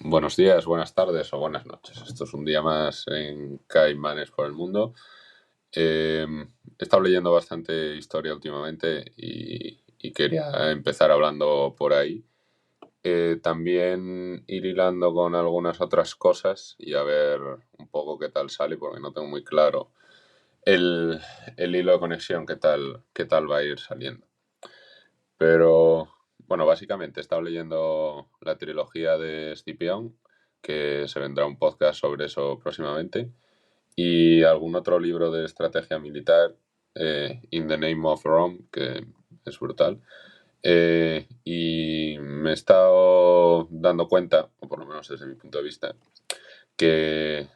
Buenos días, buenas tardes o buenas noches. Esto es un día más en Caimanes por el mundo. He estado leyendo bastante historia últimamente y quería empezar hablando por ahí. También ir hilando con algunas otras cosas y a ver un poco qué tal sale, porque no tengo muy claro el, el hilo de conexión, qué tal va a ir saliendo. Pero bueno, básicamente he estado leyendo la trilogía de Scipión, que se vendrá un podcast sobre eso próximamente, y algún otro libro de estrategia militar, In the Name of Rome, que es brutal. Y me he estado dando cuenta, o por lo menos desde mi punto de vista, que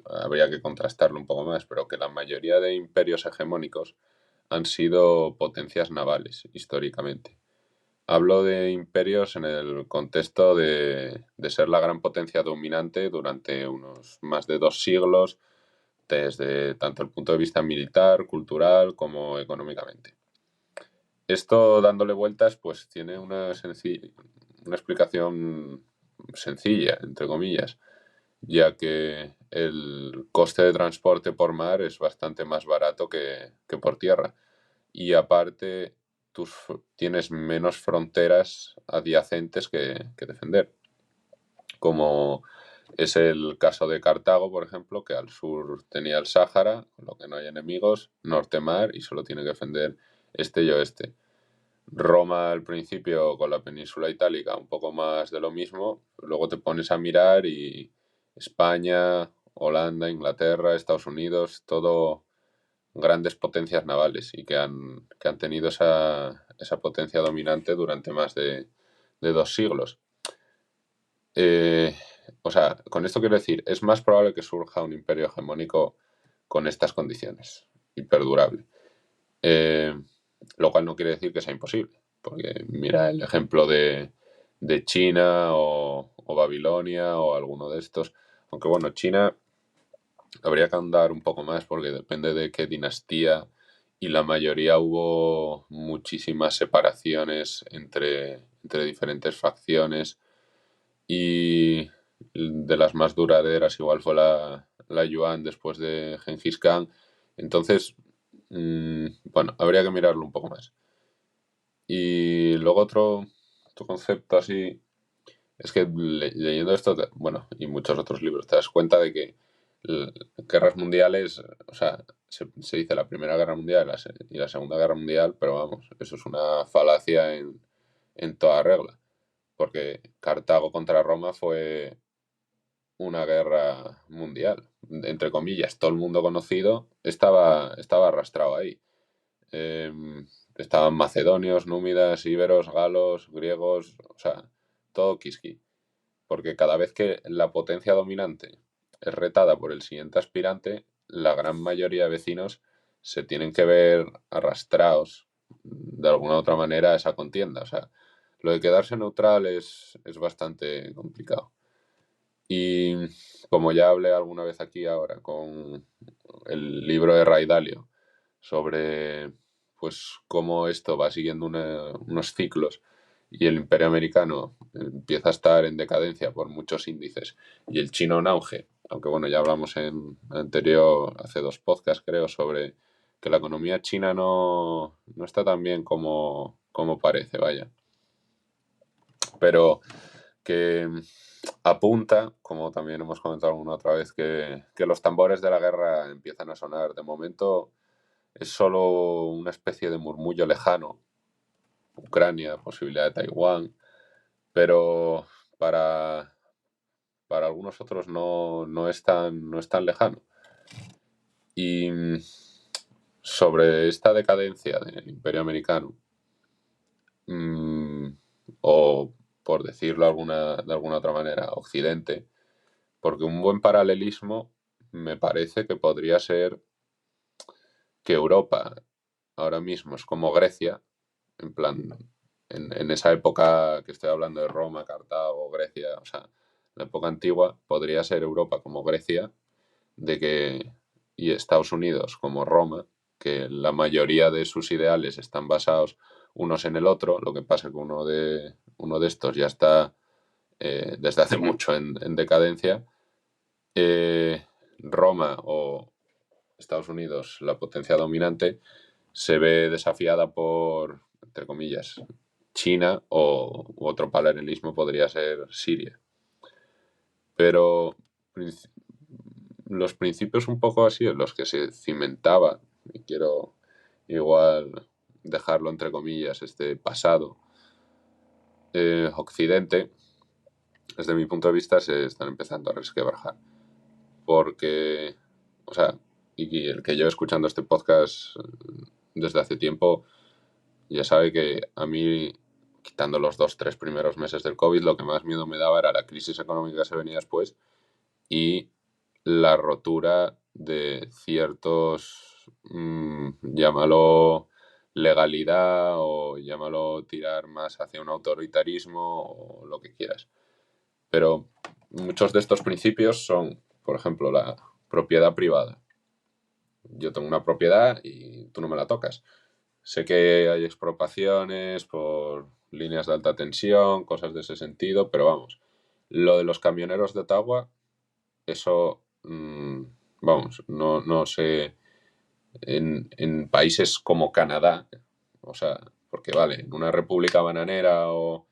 habría que contrastarlo un poco más, pero que la mayoría de imperios hegemónicos han sido potencias navales históricamente. Hablo de imperios en el contexto de ser la gran potencia dominante durante unos más de 2 siglos, desde tanto el punto de vista militar, cultural, como económicamente. Esto, dándole vueltas, pues tiene una explicación sencilla, entre comillas, ya que el coste de transporte por mar es bastante más barato que por tierra. Y aparte, tienes menos fronteras adyacentes que defender, como es el caso de Cartago, por ejemplo, que al sur tenía el Sáhara, con lo que no hay enemigos, norte mar y solo tiene que defender este y oeste. Roma al principio con la península itálica un poco más de lo mismo, luego te pones a mirar y España, Holanda, Inglaterra, Estados Unidos, todo grandes potencias navales y que han tenido esa potencia dominante durante más de 2 siglos. O sea, con esto quiero decir, es más probable que surja un imperio hegemónico con estas condiciones y perdurable. Lo cual no quiere decir que sea imposible, porque mira el ejemplo de China o Babilonia o alguno de estos. Aunque bueno, China habría que andar un poco más porque depende de qué dinastía y la mayoría hubo muchísimas separaciones entre diferentes facciones y de las más duraderas igual fue la Yuan después de Genghis Khan. Entonces, bueno, habría que mirarlo un poco más. Y luego otro concepto así es que leyendo esto, bueno, y muchos otros libros, te das cuenta de que guerras mundiales, o sea, se dice la Primera Guerra Mundial y la Segunda Guerra Mundial, pero vamos, eso es una falacia en toda regla, porque Cartago contra Roma fue una guerra mundial, entre comillas, todo el mundo conocido estaba arrastrado ahí. Estaban macedonios, númidas, íberos, galos, griegos, o sea, todo quisqui. Porque cada vez que la potencia dominante es retada por el siguiente aspirante, la gran mayoría de vecinos se tienen que ver arrastrados de alguna u otra manera a esa contienda. O sea, lo de quedarse neutral es bastante complicado. Y como ya hablé alguna vez aquí ahora con el libro de Ray Dalio sobre pues cómo esto va siguiendo unos ciclos y el imperio americano empieza a estar en decadencia por muchos índices y el chino en auge, aunque bueno, ya hablamos hace 2 podcasts creo, sobre que la economía china no está tan bien como parece, vaya. Pero que apunta, como también hemos comentado alguna otra vez, que los tambores de la guerra empiezan a sonar. De momento es solo una especie de murmullo lejano. Ucrania, posibilidad de Taiwán, pero para algunos otros no es tan lejano. Y sobre esta decadencia del imperio americano, o por decirlo de alguna otra manera, Occidente, porque un buen paralelismo me parece que podría ser que Europa ahora mismo es como Grecia, en plan, en esa época que estoy hablando de Roma, Cartago, Grecia, o sea, la época antigua, podría ser Europa como Grecia, y Estados Unidos como Roma, que la mayoría de sus ideales están basados unos en el otro, lo que pasa que uno de estos ya está desde hace mucho en decadencia. Roma o Estados Unidos, la potencia dominante, se ve desafiada por, entre comillas, China u otro paralelismo podría ser Siria. Pero los principios un poco así en los que se cimentaba, y quiero igual dejarlo entre comillas, este pasado Occidente, desde mi punto de vista se están empezando a resquebrajar. Porque, o sea, y el que lleve escuchando este podcast desde hace tiempo, ya sabe que a mí, quitando los 2, 3 primeros meses del COVID, lo que más miedo me daba era la crisis económica que se venía después y la rotura de ciertos, llámalo legalidad o llámalo tirar más hacia un autoritarismo o lo que quieras. Pero muchos de estos principios son, por ejemplo, la propiedad privada. Yo tengo una propiedad y tú no me la tocas. Sé que hay expropiaciones por líneas de alta tensión, cosas de ese sentido, pero vamos, lo de los camioneros de Ottawa, eso, vamos, no sé, en países como Canadá, o sea, porque vale, en una república bananera o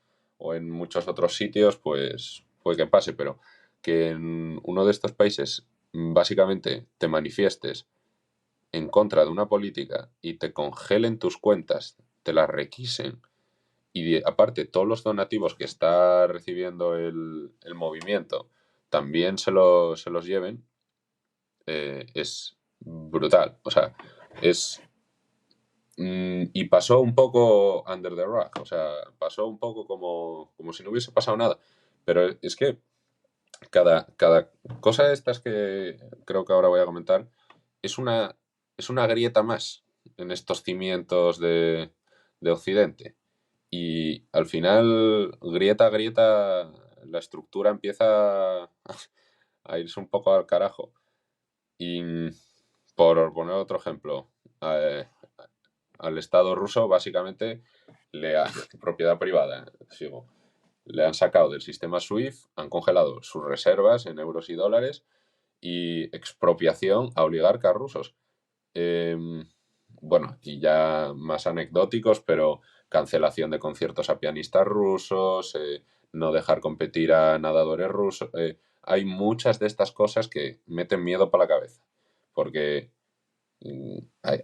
en muchos otros sitios, pues puede que pase, pero que en uno de estos países básicamente te manifiestes en contra de una política y te congelen tus cuentas, te las requisen y aparte todos los donativos que está recibiendo el movimiento también se los lleven, es brutal. O sea, es... y pasó un poco under the rug, o sea, pasó un poco como si no hubiese pasado nada. Pero es que cada cosa de estas que creo que ahora voy a comentar es una grieta más en estos cimientos de Occidente. Y al final, grieta a grieta, la estructura empieza a irse un poco al carajo. Y por poner otro ejemplo, eh, al Estado ruso básicamente propiedad privada, sigo, le han sacado del sistema SWIFT, han congelado sus reservas en euros y dólares y expropiación a oligarcas rusos. Bueno, y ya más anecdóticos, pero cancelación de conciertos a pianistas rusos, no dejar competir a nadadores rusos. Hay muchas de estas cosas que meten miedo para la cabeza, porque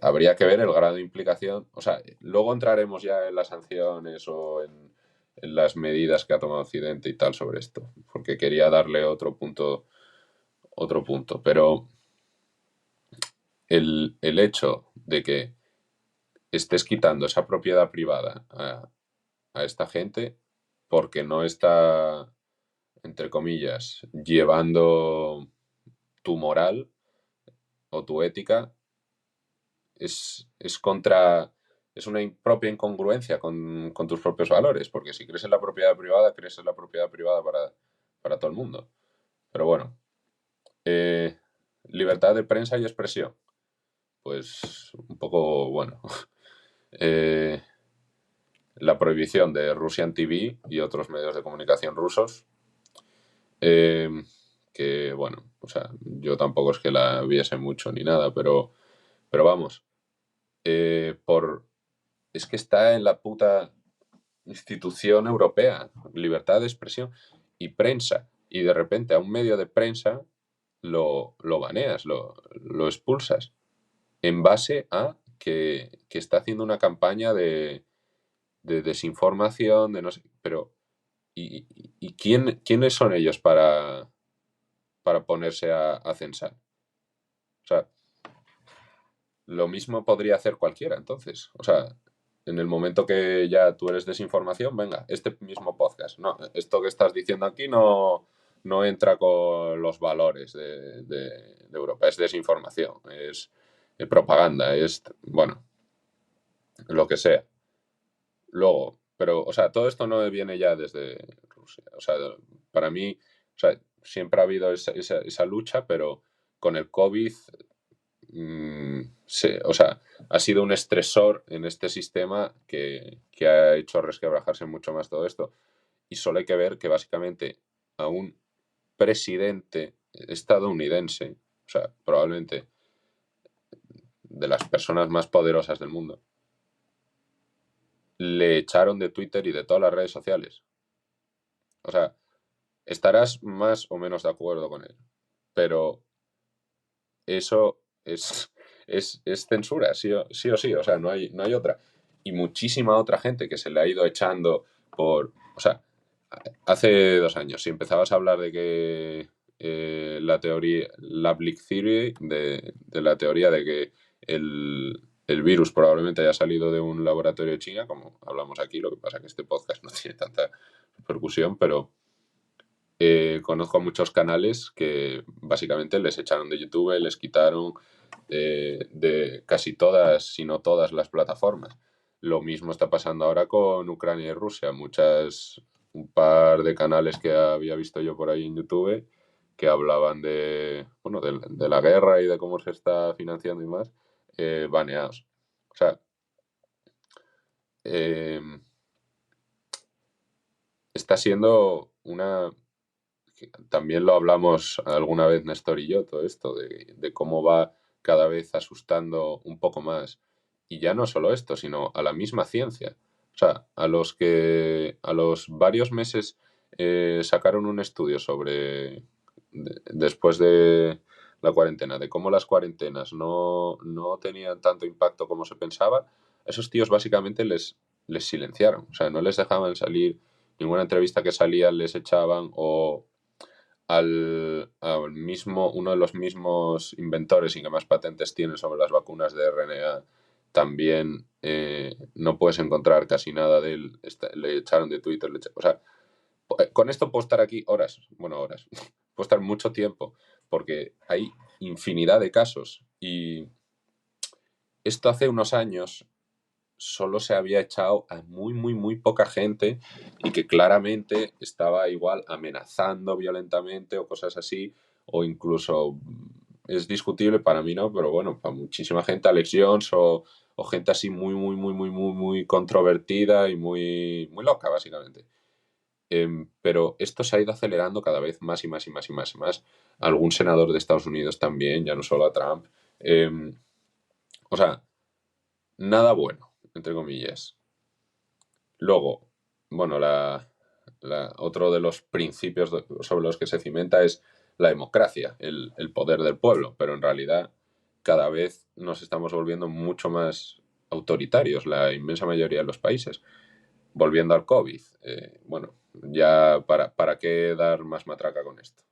habría que ver el grado de implicación. O sea, luego entraremos ya en las sanciones o en las medidas que ha tomado Occidente y tal sobre esto, porque quería darle otro punto, pero el hecho de que estés quitando esa propiedad privada a esta gente porque no está, entre comillas, llevando tu moral o tu ética, es contra... Es una propia incongruencia con tus propios valores, porque si crees en la propiedad privada, crees en la propiedad privada para todo el mundo. Pero bueno, libertad de prensa y expresión. Pues un poco, bueno, la prohibición de Russian TV y otros medios de comunicación rusos, eh, que bueno, o sea, yo tampoco es que la viese mucho ni nada, pero vamos, por es que está en la puta institución europea, libertad de expresión y prensa, y de repente a un medio de prensa lo baneas, lo expulsas, en base a que está haciendo una campaña de desinformación, de no sé, pero ¿y quiénes son ellos para ponerse a censar? O sea, lo mismo podría hacer cualquiera, entonces. O sea, en el momento que ya tú eres desinformación, venga, este mismo podcast. No, esto que estás diciendo aquí no entra con los valores de Europa. Es desinformación, es propaganda, es, bueno, lo que sea. Luego, pero, o sea, todo esto no viene ya desde Rusia. O sea, para mí, o sea, siempre ha habido esa lucha, pero con el COVID, o sea, ha sido un estresor en este sistema que ha hecho resquebrajarse mucho más todo esto. Y solo hay que ver que básicamente a un presidente estadounidense, o sea, probablemente de las personas más poderosas del mundo, le echaron de Twitter y de todas las redes sociales. O sea, estarás más o menos de acuerdo con él, pero eso es censura, sí o sí, o sea, no hay otra. Y muchísima otra gente que se le ha ido echando por... O sea, hace 2 años, si empezabas a hablar de que la teoría, la Blick Theory, de la teoría de que el virus probablemente haya salido de un laboratorio de China, como hablamos aquí, lo que pasa que este podcast no tiene tanta repercusión, pero conozco muchos canales que básicamente les echaron de YouTube, les quitaron de casi todas, si no todas las plataformas. Lo mismo está pasando ahora con Ucrania y Rusia. Un par de canales que había visto yo por ahí en YouTube que hablaban bueno, de la guerra y de cómo se está financiando y más, baneados. O sea, eh, está siendo también lo hablamos alguna vez Néstor y yo, todo esto, de cómo va cada vez asustando un poco más. Y ya no solo esto, sino a la misma ciencia. O sea, a los varios meses sacaron un estudio después de la cuarentena, de cómo las cuarentenas no tenían tanto impacto como se pensaba. A esos tíos básicamente les silenciaron. O sea, no les dejaban salir, ninguna entrevista que salían les echaban, o uno de los mismos inventores y que más patentes tiene sobre las vacunas de RNA, también no puedes encontrar casi nada de él. Le echaron de Twitter. O sea, con esto puedo estar aquí horas, bueno, horas, puedo estar mucho tiempo, porque hay infinidad de casos. Y esto hace unos años solo se había echado a muy, muy, muy poca gente, y que claramente estaba igual amenazando violentamente o cosas así, o incluso es discutible para mí, ¿no? Pero bueno, para muchísima gente, Alex Jones o gente así muy, muy, muy, muy, muy, muy controvertida y muy, muy loca, básicamente. Pero esto se ha ido acelerando cada vez más y más y más y más y más. Algún senador de Estados Unidos también, ya no solo a Trump. O sea, nada bueno, entre comillas. Luego, bueno, otro de los principios sobre los que se cimenta es la democracia, el poder del pueblo, pero en realidad cada vez nos estamos volviendo mucho más autoritarios, la inmensa mayoría de los países. Volviendo al COVID, bueno, ya para qué dar más matraca con esto.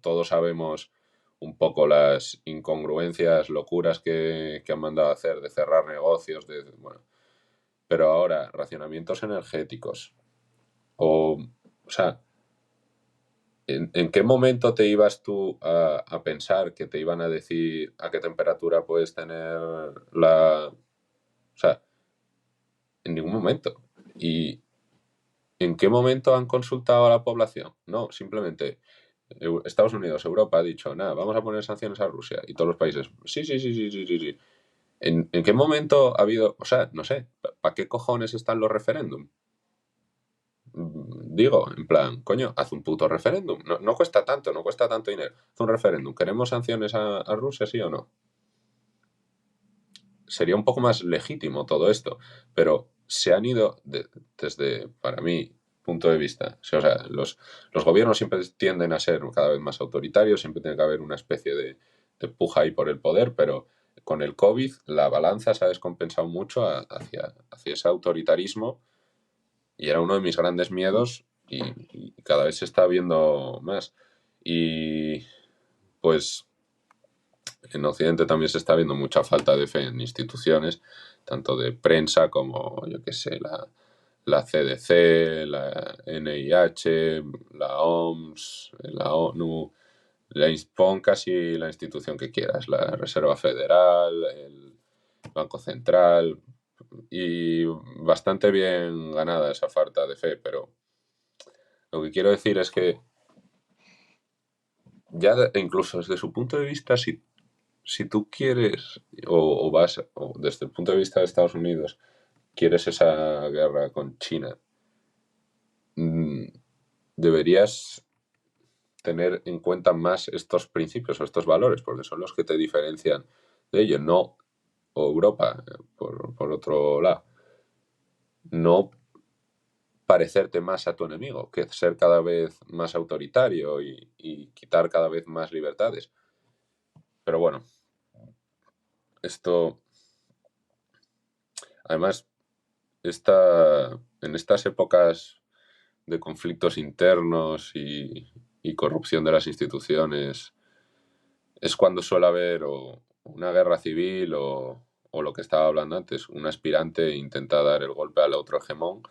Todos sabemos un poco las incongruencias, locuras que han mandado a hacer de cerrar negocios, bueno, pero ahora, racionamientos energéticos. O sea, ¿en qué momento te ibas tú a pensar que te iban a decir a qué temperatura puedes tener O sea, en ningún momento. ¿Y en qué momento han consultado a la población? No, simplemente Estados Unidos, Europa ha dicho, nada, vamos a poner sanciones a Rusia. Y todos los países, sí, sí, sí, sí, sí, sí, sí. ¿En qué momento ha habido, o sea, no sé, ¿para qué cojones están los referéndum? Digo, en plan, coño, haz un puto referéndum. No cuesta tanto, no cuesta tanto dinero. Haz un referéndum. ¿Queremos sanciones a Rusia, sí o no? Sería un poco más legítimo todo esto, pero se han ido desde, para mí, punto de vista. O sea, los gobiernos siempre tienden a ser cada vez más autoritarios, siempre tiene que haber una especie de puja ahí por el poder, pero con el COVID la balanza se ha descompensado mucho hacia ese autoritarismo, y era uno de mis grandes miedos, y cada vez se está viendo más. Y pues en Occidente también se está viendo mucha falta de fe en instituciones, tanto de prensa como, yo qué sé, la CDC, la NIH, la OMS, la ONU, pon casi la institución que quieras, la Reserva Federal, el Banco Central, y bastante bien ganada esa falta de fe, pero lo que quiero decir es que ya incluso desde su punto de vista, si tú quieres o vas, o desde el punto de vista de Estados Unidos, quieres esa guerra con China, deberías tener en cuenta más estos principios o estos valores, porque son los que te diferencian de ello, no o Europa, por otro lado, no parecerte más a tu enemigo, que ser cada vez más autoritario y quitar cada vez más libertades. Pero bueno, esto, además, en estas épocas de conflictos internos y corrupción de las instituciones, es cuando suele haber o una guerra civil o lo que estaba hablando antes, un aspirante intenta dar el golpe al otro hegemón,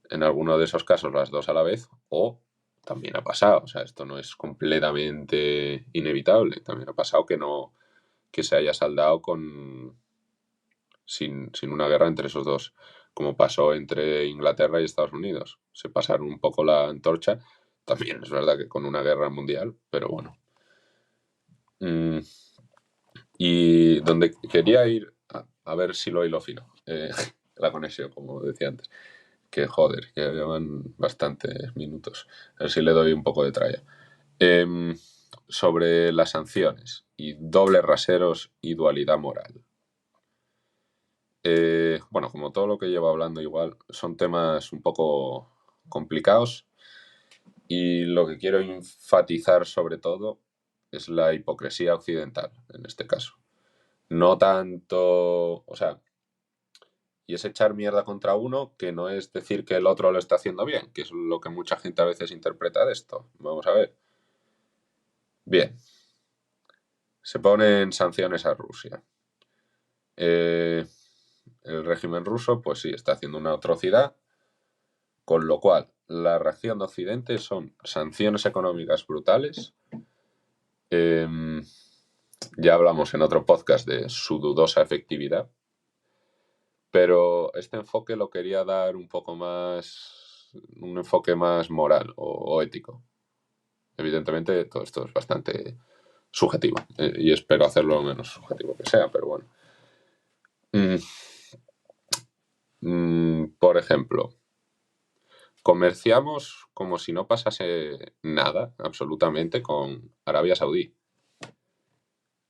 en alguno de esos casos las dos a la vez, o también ha pasado, o sea, esto no es completamente inevitable, también ha pasado que se haya saldado sin una guerra entre esos dos, como pasó entre Inglaterra y Estados Unidos. Se pasaron un poco la antorcha, también es verdad que con una guerra mundial, pero bueno. Y donde quería ir, a ver si lo hilo fino, la conexión, como decía antes, que joder, que llevan bastantes minutos, a ver si le doy un poco de tralla. Sobre las sanciones y dobles raseros y dualidad moral. Bueno, como todo lo que llevo hablando igual, son temas un poco complicados y lo que quiero enfatizar sobre todo es la hipocresía occidental, en este caso. No tanto, o sea, y es echar mierda contra uno que no es decir que el otro lo está haciendo bien, que es lo que mucha gente a veces interpreta de esto. Vamos a ver. Bien, se ponen sanciones a Rusia. El régimen ruso, pues sí, está haciendo una atrocidad, con lo cual la reacción de Occidente son sanciones económicas brutales. Ya hablamos en otro podcast de su dudosa efectividad, pero este enfoque lo quería dar un poco más, un enfoque más moral o ético. Evidentemente todo esto es bastante subjetivo y espero hacerlo lo menos subjetivo que sea, pero bueno. Por ejemplo, comerciamos como si no pasase nada, absolutamente, con Arabia Saudí.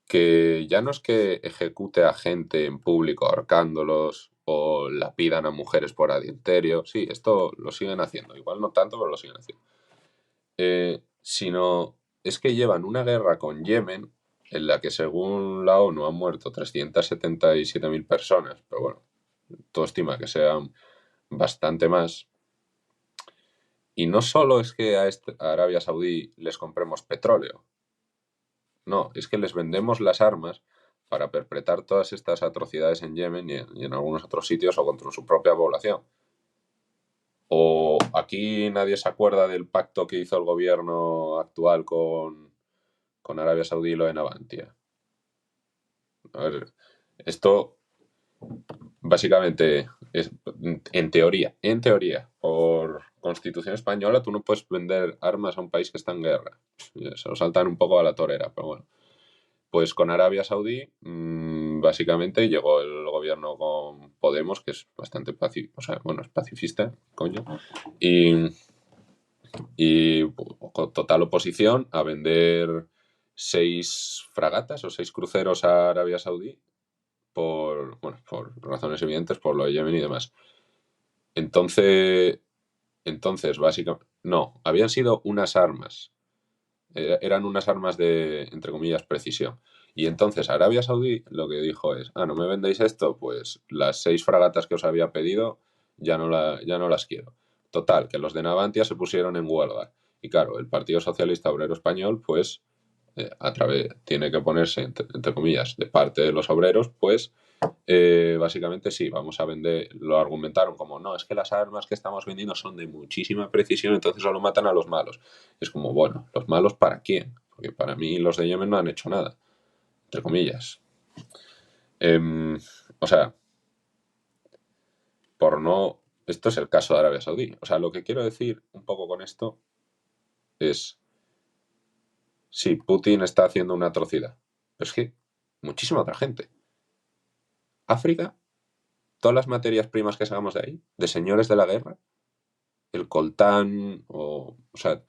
Que ya no es que ejecute a gente en público ahorcándolos o la pidan a mujeres por adulterio. Sí, esto lo siguen haciendo. Igual no tanto, pero lo siguen haciendo. Sino es que llevan una guerra con Yemen en la que según la ONU han muerto 377.000 personas, pero bueno, todo estima que sean bastante más. Y no solo es que a Arabia Saudí les compremos petróleo, no, es que les vendemos las armas para perpetrar todas estas atrocidades en Yemen y en algunos otros sitios o contra su propia población. O aquí nadie se acuerda del pacto que hizo el gobierno actual con Arabia Saudí y lo de Navantia. A ver, esto básicamente es, en teoría, por constitución española tú no puedes vender armas a un país que está en guerra. Se lo saltan un poco a la torera, pero bueno. Pues con Arabia Saudí, básicamente llegó el gobierno con Podemos, que es bastante pacifista, o sea, bueno, es pacifista, coño, y con total oposición a vender 6 fragatas o 6 cruceros a Arabia Saudí por razones evidentes, por lo de Yemen y demás. Entonces, básicamente, no, habían sido unas armas, eran unas armas de, entre comillas, precisión. Y entonces Arabia Saudí lo que dijo es, no me vendéis esto, pues las 6 fragatas que os había pedido ya no las quiero. Total, que los de Navantia se pusieron en huelga. Y claro, el Partido Socialista Obrero Español, pues, tiene que ponerse, entre comillas, de parte de los obreros, pues, básicamente sí, vamos a vender, lo argumentaron como, no, es que las armas que estamos vendiendo son de muchísima precisión, entonces solo matan a los malos. Es como, bueno, ¿los malos para quién? Porque para mí los de Yemen no han hecho nada, entre comillas. O sea, por no... Esto es el caso de Arabia Saudí. O sea, lo que quiero decir un poco con esto es, sí, Putin está haciendo una atrocidad, pero es que muchísima otra gente. África, todas las materias primas que sacamos de ahí, de señores de la guerra, el coltán, o sea,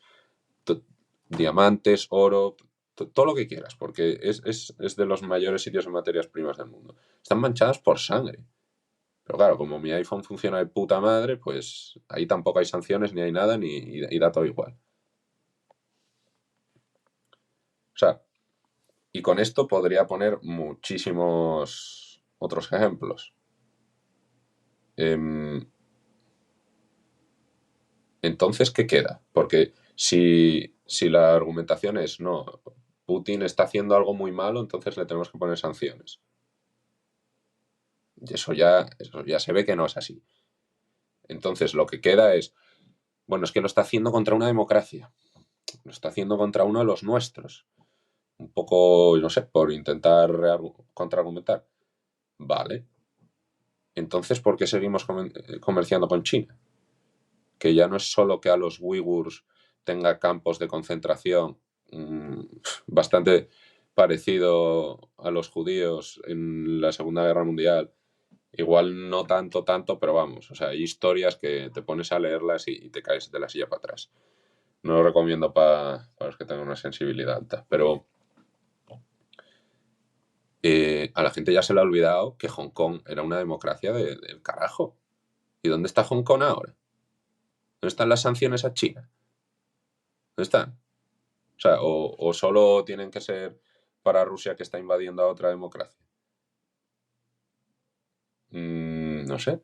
diamantes, oro, todo lo que quieras, porque es de los mayores sitios en materias primas del mundo. Están manchadas por sangre. Pero claro, como mi iPhone funciona de puta madre, pues ahí tampoco hay sanciones, ni hay nada, y da todo igual. O sea, y con esto podría poner muchísimos otros ejemplos. Em, entonces, ¿qué queda? Porque si la argumentación es no, Putin está haciendo algo muy malo, entonces le tenemos que poner sanciones. Y eso ya se ve que no es así. Entonces, lo que queda es, bueno, es que lo está haciendo contra una democracia. Lo está haciendo contra uno de los nuestros. Un poco, no sé, por intentar contraargumentar. Vale. Entonces, ¿por qué seguimos comerciando con China? Que ya no es solo que a los uigurs tenga campos de concentración bastante parecido a los judíos en la Segunda Guerra Mundial. Igual no tanto, pero vamos, o sea, hay historias que te pones a leerlas y te caes de la silla para atrás. No lo recomiendo para los que tengan una sensibilidad alta, pero a la gente ya se le ha olvidado que Hong Kong era una democracia del carajo. ¿Y dónde está Hong Kong ahora? ¿Dónde están las sanciones a China? ¿Dónde están? O sea, o solo tienen que ser para Rusia que está invadiendo a otra democracia. No sé.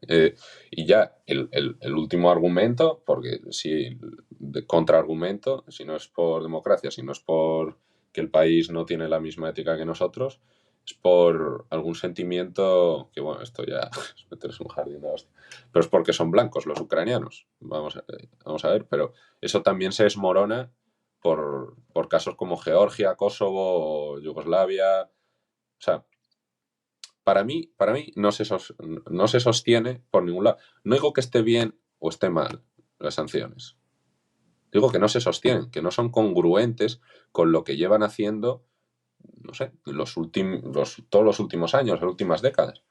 Y ya el último argumento, porque si de contraargumento, si no es por democracia, si no es por que el país no tiene la misma ética que nosotros, es por algún sentimiento, que bueno, esto ya es meterse en un jardín de hostia, pero es porque son blancos los ucranianos. Vamos a ver, pero eso también se desmorona por casos como Georgia, Kosovo o Yugoslavia. O sea, para mí no se sostiene por ningún lado. No digo que esté bien o esté mal las sanciones. Digo que no se sostienen, que no son congruentes con lo que llevan haciendo, no sé, todos los últimos años, las últimas décadas.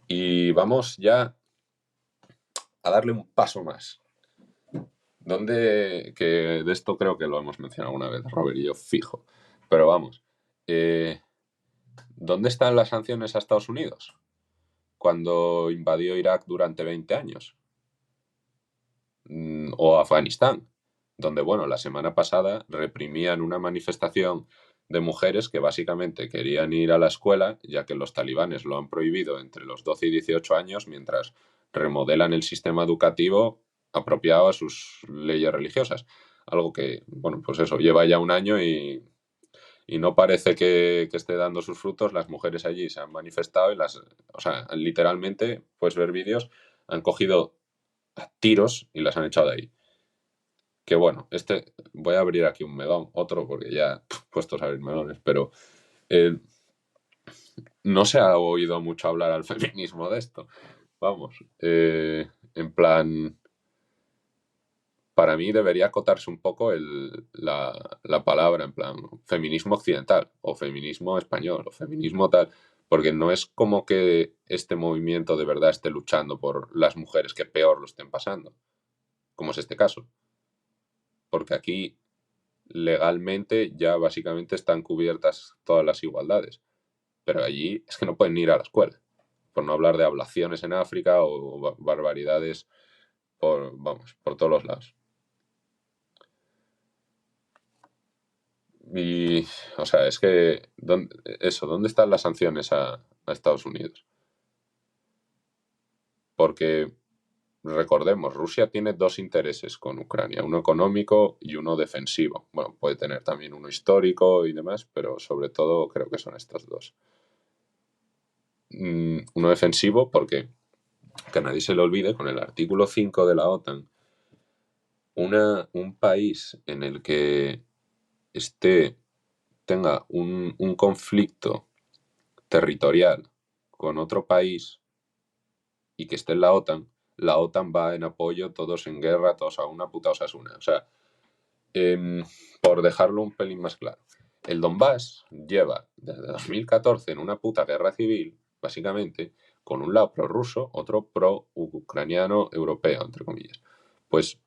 Y vamos ya a darle un paso más. Que de esto creo que lo hemos mencionado una vez, Robert y yo, fijo. Pero vamos, eh, ¿dónde están las sanciones a Estados Unidos cuando invadió Irak durante 20 años? O Afganistán, donde, bueno, la semana pasada reprimían una manifestación de mujeres que básicamente querían ir a la escuela, ya que los talibanes lo han prohibido entre los 12 y 18 años, mientras remodelan el sistema educativo apropiado a sus leyes religiosas. Algo que, bueno, pues eso, lleva ya un año y no parece que esté dando sus frutos. Las mujeres allí se han manifestado o sea, literalmente, puedes ver vídeos, han cogido a tiros y las han echado de ahí. Que bueno, voy a abrir aquí un melón, otro porque ya puestos a abrir melones, pero eh, no se ha oído mucho hablar al feminismo de esto. Vamos, en plan, para mí debería acotarse un poco la palabra, en plan, feminismo occidental, o feminismo español, o feminismo tal, porque no es como que este movimiento de verdad esté luchando por las mujeres que peor lo estén pasando, como es este caso. Porque aquí legalmente ya básicamente están cubiertas todas las igualdades, pero allí es que no pueden ir a la escuela, por no hablar de ablaciones en África o barbaridades por todos los lados. Y, o sea, es que, ¿dónde están las sanciones a Estados Unidos? Porque, recordemos, Rusia tiene dos intereses con Ucrania, uno económico y uno defensivo. Bueno, puede tener también uno histórico y demás, pero sobre todo creo que son estos dos. Uno defensivo porque, que a nadie se le olvide, con el artículo 5 de la OTAN, un país en el que tenga un conflicto territorial con otro país y que esté en la OTAN va en apoyo, todos en guerra, todos a una puta Osasuna. O sea, por dejarlo un pelín más claro, el Donbass lleva desde 2014 en una puta guerra civil, básicamente, con un lado prorruso, otro pro-ucraniano europeo, entre comillas. Pues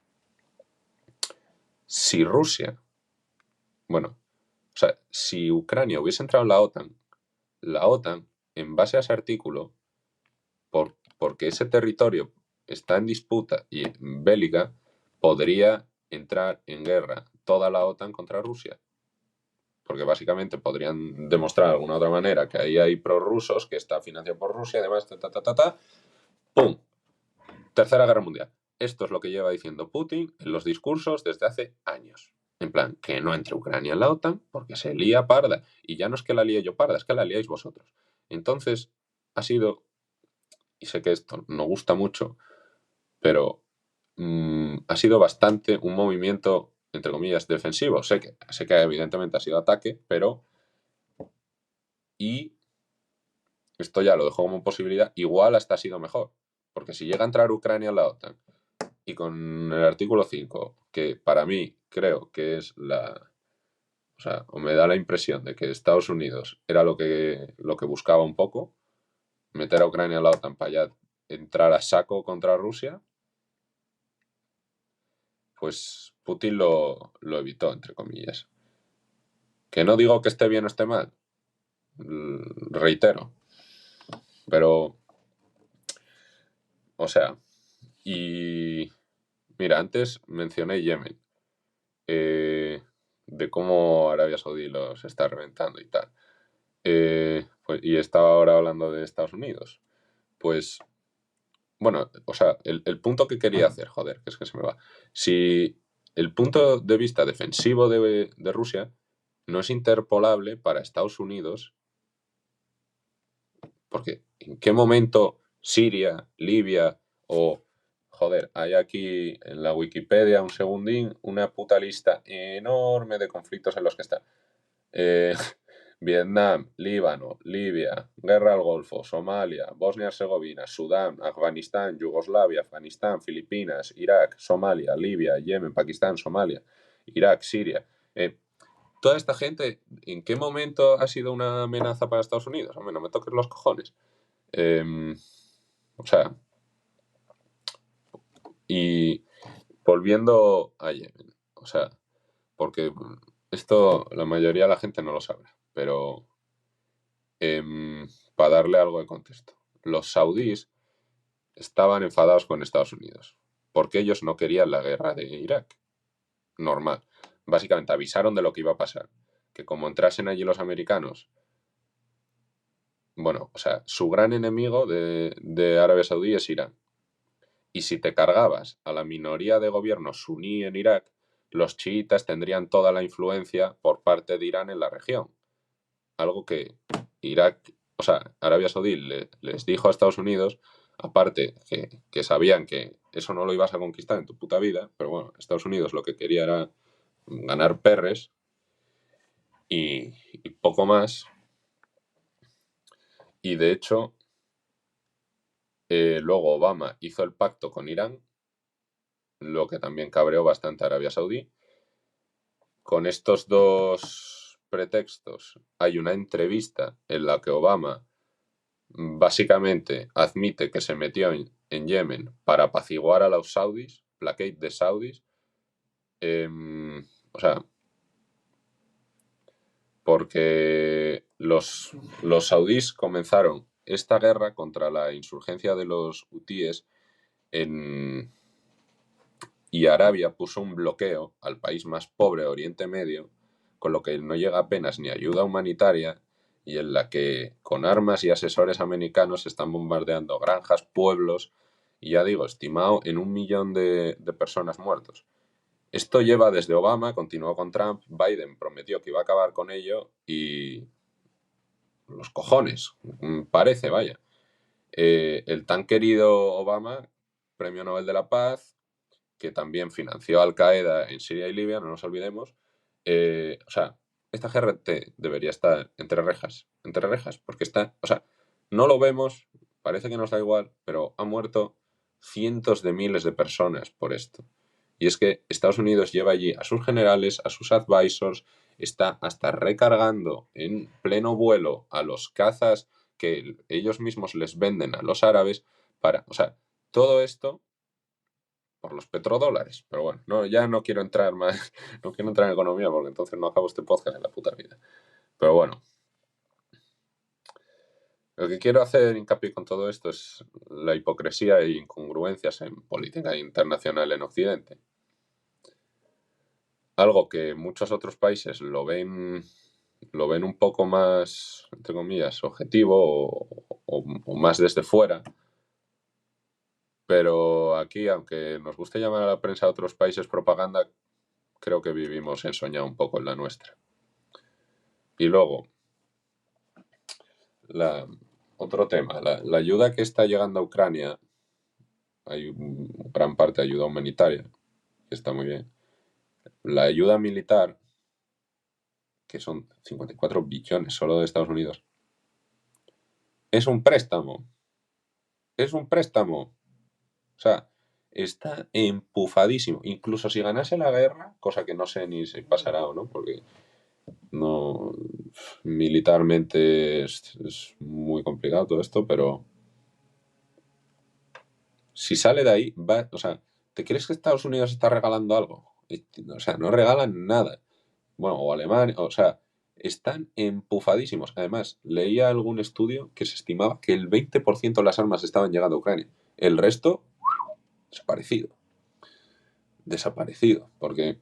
si Rusia, bueno, o sea, si Ucrania hubiese entrado en la OTAN, en base a ese artículo, porque ese territorio está en disputa y bélica, podría entrar en guerra toda la OTAN contra Rusia. Porque básicamente podrían demostrar de alguna otra manera que ahí hay prorrusos, que está financiado por Rusia y demás, ¡pum! Tercera Guerra Mundial. Esto es lo que lleva diciendo Putin en los discursos desde hace años. En plan, que no entre Ucrania en la OTAN porque se lía parda. Y ya no es que la líe yo parda, es que la liáis vosotros. Entonces, ha sido, y sé que esto no gusta mucho, pero ha sido bastante un movimiento, entre comillas, defensivo. Sé que evidentemente ha sido ataque, pero... Y esto ya lo dejo como posibilidad, igual hasta ha sido mejor. Porque si llega a entrar Ucrania en la OTAN y con el artículo 5, que para mí creo que es la... O sea, o me da la impresión de que Estados Unidos era lo que buscaba un poco, meter a Ucrania en la OTAN para ya entrar a saco contra Rusia, pues Putin lo evitó, entre comillas. Que no digo que esté bien o esté mal, reitero, pero, o sea, y mira, antes mencioné Yemen, de cómo Arabia Saudí los está reventando y tal. Pues, y estaba ahora hablando de Estados Unidos. Pues, bueno, o sea, el punto que quería hacer, joder, que es que se me va. Si el punto de vista defensivo de Rusia no es interpolable para Estados Unidos, porque ¿en qué momento Siria, Libia o... Joder, hay aquí en la Wikipedia, un segundín, una puta lista enorme de conflictos en los que está. Vietnam, Líbano, Libia, Guerra al Golfo, Somalia, Bosnia-Herzegovina, Sudán, Afganistán, Yugoslavia, Afganistán, Filipinas, Irak, Somalia, Libia, Yemen, Pakistán, Somalia, Irak, Siria. Toda esta gente, ¿en qué momento ha sido una amenaza para Estados Unidos? Hombre, no me toques los cojones. O sea, y volviendo a Yemen, o sea, porque esto la mayoría de la gente no lo sabe, pero para darle algo de contexto, los saudíes estaban enfadados con Estados Unidos porque ellos no querían la guerra de Irak. Normal. Básicamente avisaron de lo que iba a pasar, que como entrasen allí los americanos, bueno, o sea, su gran enemigo de Arabia Saudí es Irán. Y si te cargabas a la minoría de gobierno suní en Irak, los chiitas tendrían toda la influencia por parte de Irán en la región. Algo que Irak, o sea, Arabia Saudí les dijo a Estados Unidos, aparte que sabían que eso no lo ibas a conquistar en tu puta vida, pero bueno, Estados Unidos lo que quería era ganar perres y poco más. Y de hecho, luego Obama hizo el pacto con Irán, lo que también cabreó bastante a Arabia Saudí. Con estos dos pretextos hay una entrevista en la que Obama básicamente admite que se metió en Yemen para apaciguar a los saudis, placate de saudis. O sea, porque los saudíes comenzaron esta guerra contra la insurgencia de los hutíes y Arabia puso un bloqueo al país más pobre de Oriente Medio, con lo que no llega apenas ni ayuda humanitaria y en la que con armas y asesores americanos se están bombardeando granjas, pueblos, y ya digo, estimado en 1 millón de personas muertos. Esto lleva desde Obama, continuó con Trump, Biden prometió que iba a acabar con ello y los cojones, parece, vaya. El tan querido Obama, Premio Nobel de la Paz, que también financió a Al Qaeda en Siria y Libia, no nos olvidemos. O sea, esta GRT debería estar entre rejas, porque está, o sea, no lo vemos, parece que nos da igual, pero han muerto cientos de miles de personas por esto. Y es que Estados Unidos lleva allí a sus generales, a sus advisors, está hasta recargando en pleno vuelo a los cazas que ellos mismos les venden a los árabes para... O sea, todo esto por los petrodólares. Pero bueno, no, ya no quiero entrar más, no quiero entrar en economía porque entonces no acabo este podcast en la puta vida. Pero bueno, lo que quiero hacer hincapié con todo esto es la hipocresía e incongruencias en política internacional en Occidente. Algo que muchos otros países lo ven un poco más, entre comillas, objetivo o más desde fuera. Pero aquí, aunque nos guste llamar a la prensa de otros países propaganda, creo que vivimos ensoñado un poco en la nuestra. Y luego, otro tema, la ayuda que está llegando a Ucrania, hay gran parte de ayuda humanitaria, que está muy bien. La ayuda militar, que son 54 billones solo de Estados Unidos, es un préstamo. Es un préstamo. O sea, está empufadísimo. Incluso si ganase la guerra, cosa que no sé ni si pasará o no, porque no militarmente es muy complicado todo esto, pero si sale de ahí, va, o sea, ¿te crees que Estados Unidos está regalando algo? O sea, no regalan nada. Bueno, o Alemania, o sea, están empufadísimos. Además, leía algún estudio que se estimaba que el 20% de las armas estaban llegando a Ucrania. El resto, desaparecido. Desaparecido. Porque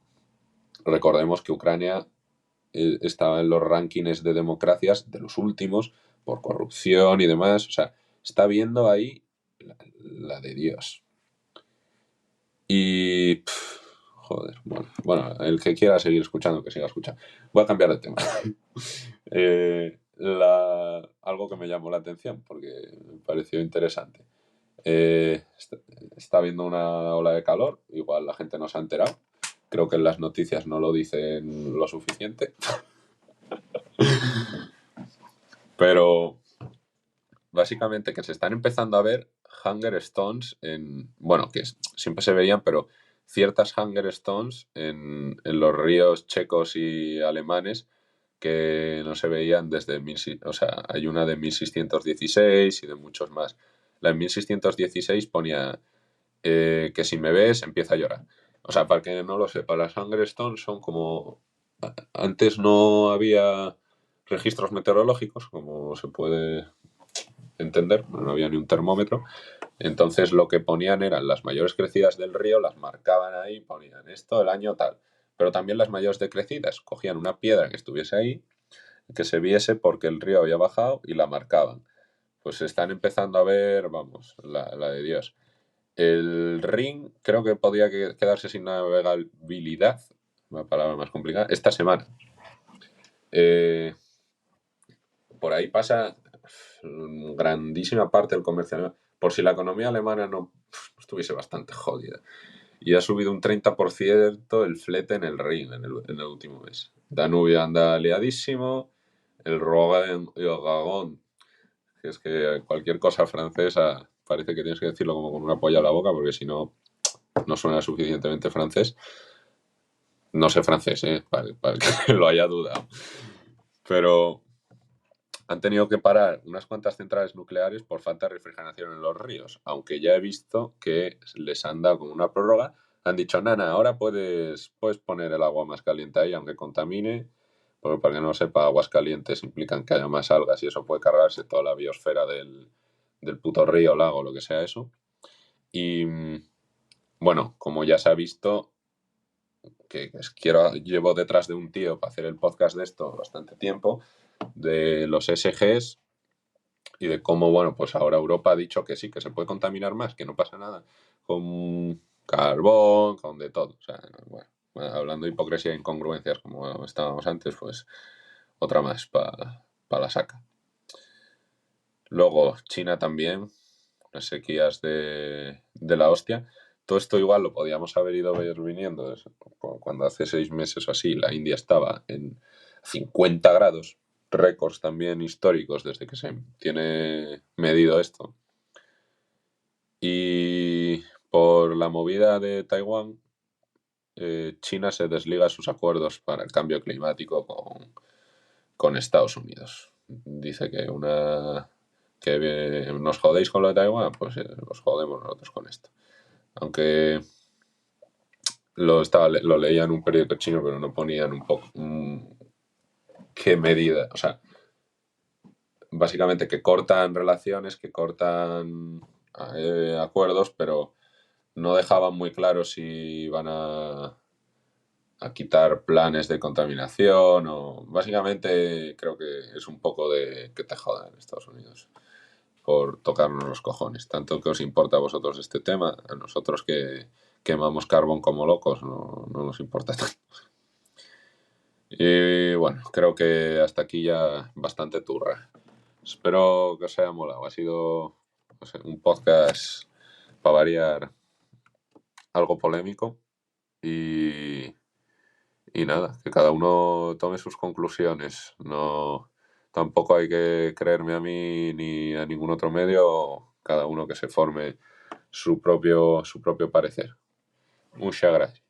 recordemos que Ucrania estaba en los rankings de democracias de los últimos por corrupción y demás. O sea, está viendo ahí la de Dios. Y... joder, bueno, el que quiera seguir escuchando, que siga escuchando. Voy a cambiar de tema. Algo que me llamó la atención porque me pareció interesante. Está habiendo una ola de calor, igual la gente no se ha enterado. Creo que en las noticias no lo dicen lo suficiente. Pero básicamente que se están empezando a ver Hunger Stones bueno, que siempre se veían, pero ciertas Hunger Stones en los ríos checos y alemanes que no se veían desde... O sea, hay una de 1616 y de muchos más. La de 1616 ponía que si me ves empieza a llorar. O sea, para que no lo sepa, las Hunger Stones son como... Antes no había registros meteorológicos, como se puede entender, no había ni un termómetro. Entonces lo que ponían eran las mayores crecidas del río, las marcaban ahí, ponían esto el año tal. Pero también las mayores decrecidas, cogían una piedra que estuviese ahí, que se viese porque el río había bajado y la marcaban. Pues están empezando a ver, vamos, la de Dios. El Ring creo que podía quedarse sin navegabilidad, una palabra más complicada, esta semana. Por ahí pasa grandísima parte del comercio alemán. Por si la economía alemana no estuviese bastante jodida. Y ha subido un 30% el flete en el Rin en el último mes. Danubio anda liadísimo. El Rogan y el Gagón, que es que cualquier cosa francesa parece que tienes que decirlo como con una polla a la boca, porque si no, no suena suficientemente francés. No sé francés, para que lo haya dudado. Pero han tenido que parar unas cuantas centrales nucleares por falta de refrigeración en los ríos, aunque ya he visto que les han dado como una prórroga. Han dicho, nana, ahora puedes poner el agua más caliente ahí, aunque contamine, porque para que no sepa, aguas calientes implican que haya más algas y eso puede cargarse toda la biosfera del puto río, lago, lo que sea eso. Y bueno, como ya se ha visto, llevo detrás de un tío para hacer el podcast de esto bastante tiempo, de los SGs y de cómo, bueno, pues ahora Europa ha dicho que sí, que se puede contaminar más, que no pasa nada, con carbón, con de todo. O sea, bueno, hablando de hipocresía e incongruencias como estábamos antes, pues otra más para la saca. Luego, China también, las sequías de la hostia. Todo esto igual lo podíamos haber ido viniendo cuando hace 6 meses o así la India estaba en 50 grados, récords también históricos desde que se tiene medido esto. Y por la movida de Taiwán, China se desliga sus acuerdos para el cambio climático con Estados Unidos. Dice que una que nos jodéis con lo de Taiwán, pues os jodemos nosotros con esto. Aunque lo leía en un periódico chino, pero no ponían un poco qué medida. O sea, básicamente que cortan relaciones, que cortan acuerdos, pero no dejaban muy claro si van a quitar planes de contaminación o básicamente creo que es un poco de que te jodan en Estados Unidos por tocarnos los cojones. Tanto que os importa a vosotros este tema, a nosotros que quemamos carbón como locos no nos importa tanto. Y bueno, creo que hasta aquí ya bastante turra. Espero que os haya molado. Ha sido, no sé, un podcast para variar algo polémico y nada, que cada uno tome sus conclusiones. No, tampoco hay que creerme a mí ni a ningún otro medio, cada uno que se forme su propio parecer. Muchas gracias.